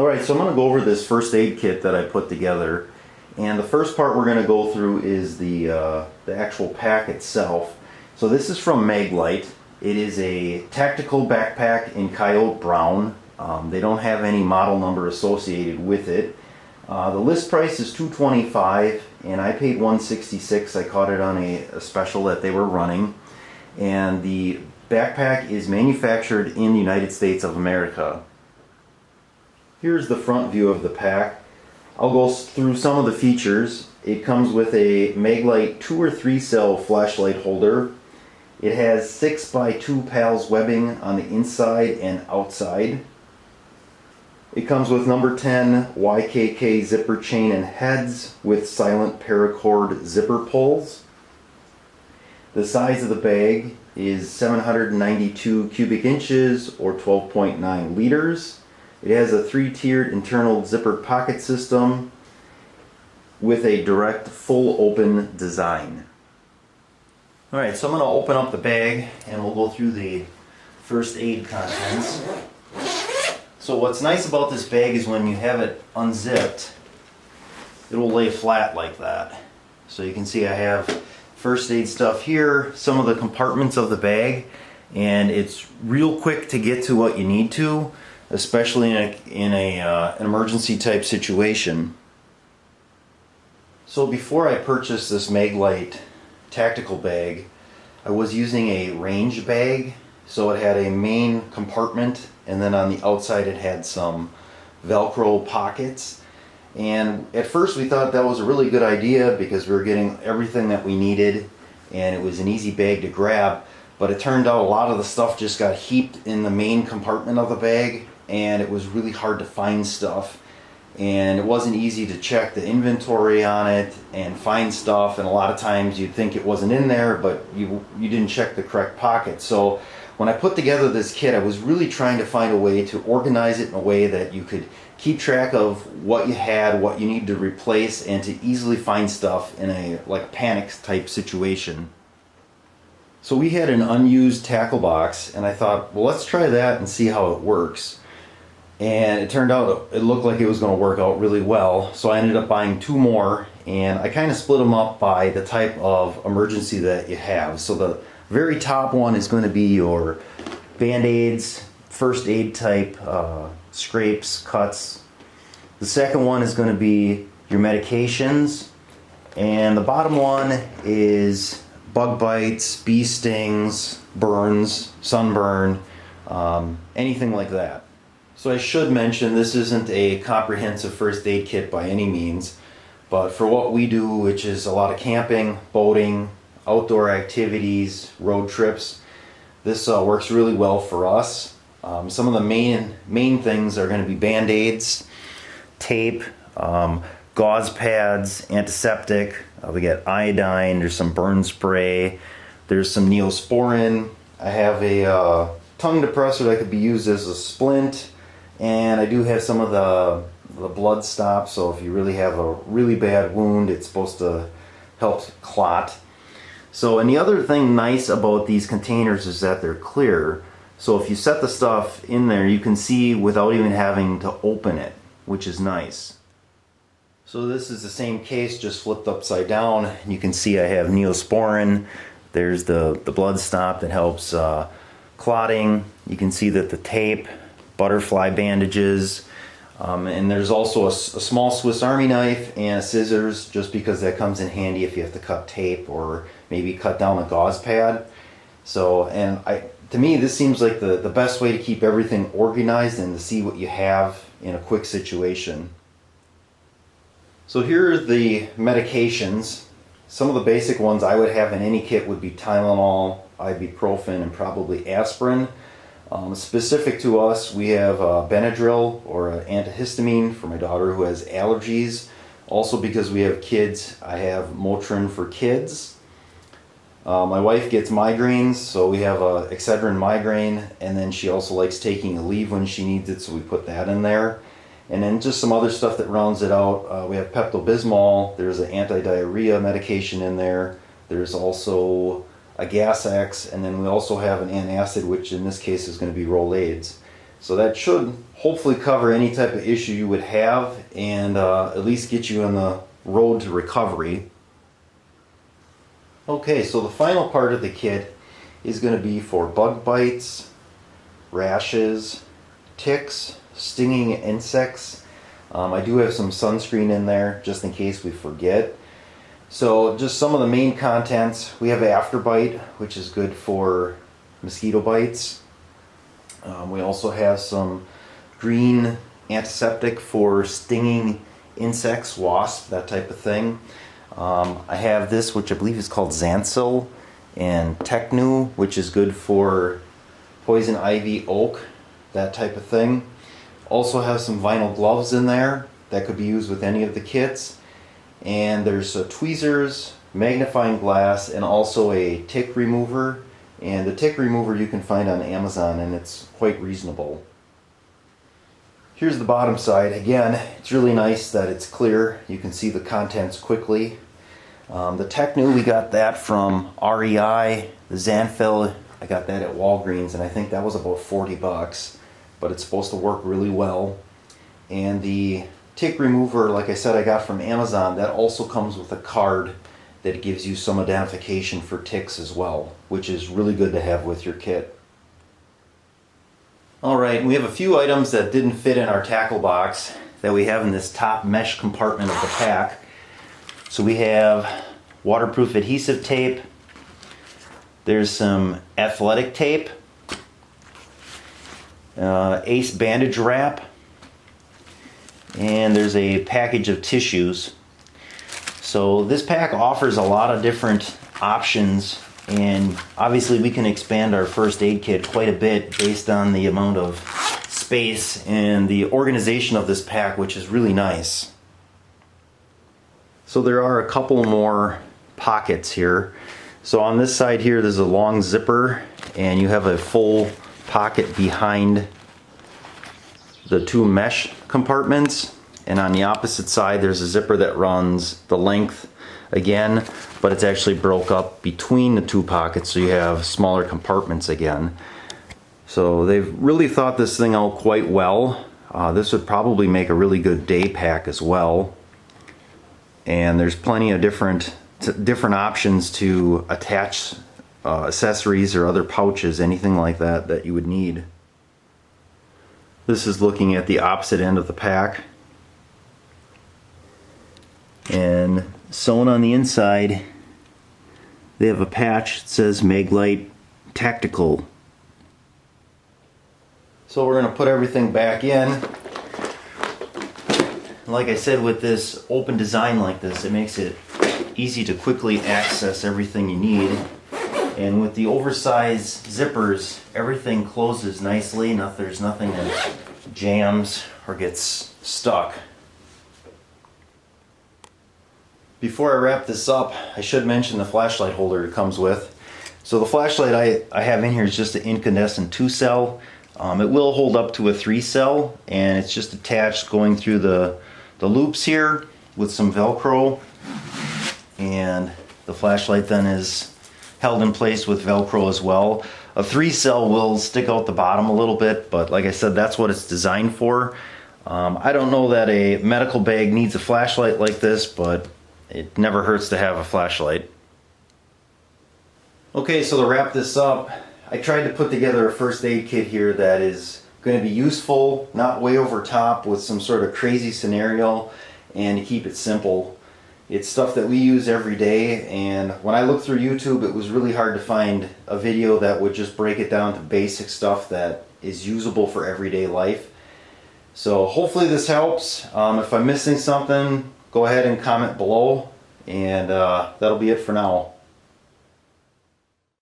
Alright, so I'm going to go over this first aid kit that I put together. And the first part we're going to go through is the actual pack itself. So this is from Maglite. It is a tactical backpack in coyote brown. They don't have any model number associated with it. The list price is $225 and I paid $166. I caught it on a special that they were running. And the backpack is manufactured in the United States of America. Here's the front view of the pack. I'll go through some of the features. It comes with a Maglite 2 or 3 cell flashlight holder. It has 6x2 pals webbing on the inside and outside. It comes with number 10 YKK zipper chain and heads with silent paracord zipper pulls. The size of the bag is 792 cubic inches or 12.9 liters. It has a 3-tiered internal zipper pocket system with a direct full open design. Alright, so I'm going to open up the bag and we'll go through the first aid contents. So what's nice about this bag is when you have it unzipped, it will lay flat like that. So you can see I have first aid stuff here, some of the compartments of the bag, and it's real quick to get to what you need to, especially in an emergency type situation. So before I purchased this Maglite tactical bag, I was using a range bag. So it had a main compartment, and then on the outside it had some Velcro pockets. And at first we thought that was a really good idea because we were getting everything that we needed and it was an easy bag to grab. But it turned out a lot of the stuff just got heaped in the main compartment of the bag, and it was really hard to find stuff, and it wasn't easy to check the inventory on it and find stuff, and a lot of times you'd think it wasn't in there, but you didn't check the correct pocket. So when I put together this kit, I was really trying to find a way to organize it in a way that you could keep track of what you had, what you need to replace, and to easily find stuff in a panic type situation. So we had an unused tackle box, and I thought, well, let's try that and see how it works. And it turned out it looked like it was going to work out really well. So I ended up buying 2 more, and I kind of split them up by the type of emergency that you have. So the very top one is going to be your band-aids, first aid type, scrapes, cuts. The second one is going to be your medications. And the bottom one is bug bites, bee stings, burns, sunburn, anything like that. So I should mention this isn't a comprehensive first aid kit by any means, but for what we do, which is a lot of camping, boating, outdoor activities, road trips, this works really well for us. Some of the main things are going to be band-aids, tape, gauze pads, antiseptic, we got iodine, there's some burn spray, there's some Neosporin, I have a tongue depressor that could be used as a splint, and I do have some of the blood stops, so if you really have a really bad wound, it's supposed to help clot. So, and the other thing nice about these containers is that they're clear, so if you set the stuff in there, you can see without even having to open it, which is nice. So this is the same case, just flipped upside down. You can see I have Neosporin. There's the blood stop that helps clotting. You can see that the tape, butterfly bandages, and there's also a small Swiss Army knife and scissors, just because that comes in handy if you have to cut tape or maybe cut down a gauze pad. So, and to me this seems like the best way to keep everything organized and to see what you have in a quick situation. So here are the medications. Some of the basic ones I would have in any kit would be Tylenol, ibuprofen, and probably aspirin. Specific to us, we have Benadryl or antihistamine for my daughter who has allergies. Also, because we have kids, I have Motrin for kids. My wife gets migraines, so we have Excedrin migraine, and then she also likes taking a leave when she needs it, so we put that in there. And then just some other stuff that rounds it out. We have Pepto-Bismol. There's an anti-diarrhea medication in there. There's also a Gas X, and then we also have an antacid, which in this case is going to be Rolaids. So that should hopefully cover any type of issue you would have, and at least get you on the road to recovery. Okay, so the final part of the kit is going to be for bug bites, rashes, ticks, stinging insects. I do have some sunscreen in there just in case we forget. So just some of the main contents. We have Afterbite, which is good for mosquito bites. We also have some green antiseptic for stinging insects, wasps, that type of thing. I have this, which I believe is called Zansil, and Technu, which is good for poison ivy, oak, that type of thing. Also have some vinyl gloves in there that could be used with any of the kits. And there's tweezers, magnifying glass, and also a tick remover. And the tick remover you can find on Amazon, and it's quite reasonable. Here's the bottom side. Again, it's really nice that it's clear. You can see the contents quickly. The Technu, we got that from REI. The Zanfil, I got that at Walgreens, and I think that was about 40 bucks. But it's supposed to work really well. And the tick remover, like I said, I got from Amazon. That also comes with a card that gives you some identification for ticks as well, which is really good to have with your kit. Alright, we have a few items that didn't fit in our tackle box that we have in this top mesh compartment of the pack. So we have waterproof adhesive tape, there's some athletic tape, Ace bandage wrap, and there's a package of tissues. So this pack offers a lot of different options, and obviously we can expand our first aid kit quite a bit based on the amount of space and the organization of this pack, which is really nice. So there are a couple more pockets here. So on this side here there's a long zipper, and you have a full pocket behind the two mesh compartments. And on the opposite side there's a zipper that runs the length again, but it's actually broke up between the two pockets, so you have smaller compartments again. So they've really thought this thing out quite well. This would probably make a really good day pack as well. And there's plenty of different options to attach accessories or other pouches, anything like that that you would need. This is looking at the opposite end of the pack. And sewn on the inside, they have a patch that says Maglite Tactical. So we're going to put everything back in. Like I said, with this open design like this, it makes it easy to quickly access everything you need. And with the oversized zippers, everything closes nicely. There's nothing that jams or gets stuck. Before I wrap this up, I should mention the flashlight holder it comes with. So the flashlight I have in here is just an incandescent 2-cell. It will hold up to a 3-cell, and it's just attached going through the loops here with some Velcro. And the flashlight then is held in place with Velcro as well. A 3-cell will stick out the bottom a little bit, but like I said, that's what it's designed for. I don't know that a medical bag needs a flashlight like this, but it never hurts to have a flashlight. Okay, so to wrap this up, I tried to put together a first aid kit here that is going to be useful, not way over top with some sort of crazy scenario, and to keep it simple. It's stuff that we use every day, and when I looked through YouTube, it was really hard to find a video that would just break it down to basic stuff that is usable for everyday life. So hopefully this helps. If I'm missing something, go ahead and comment below, and that'll be it for now.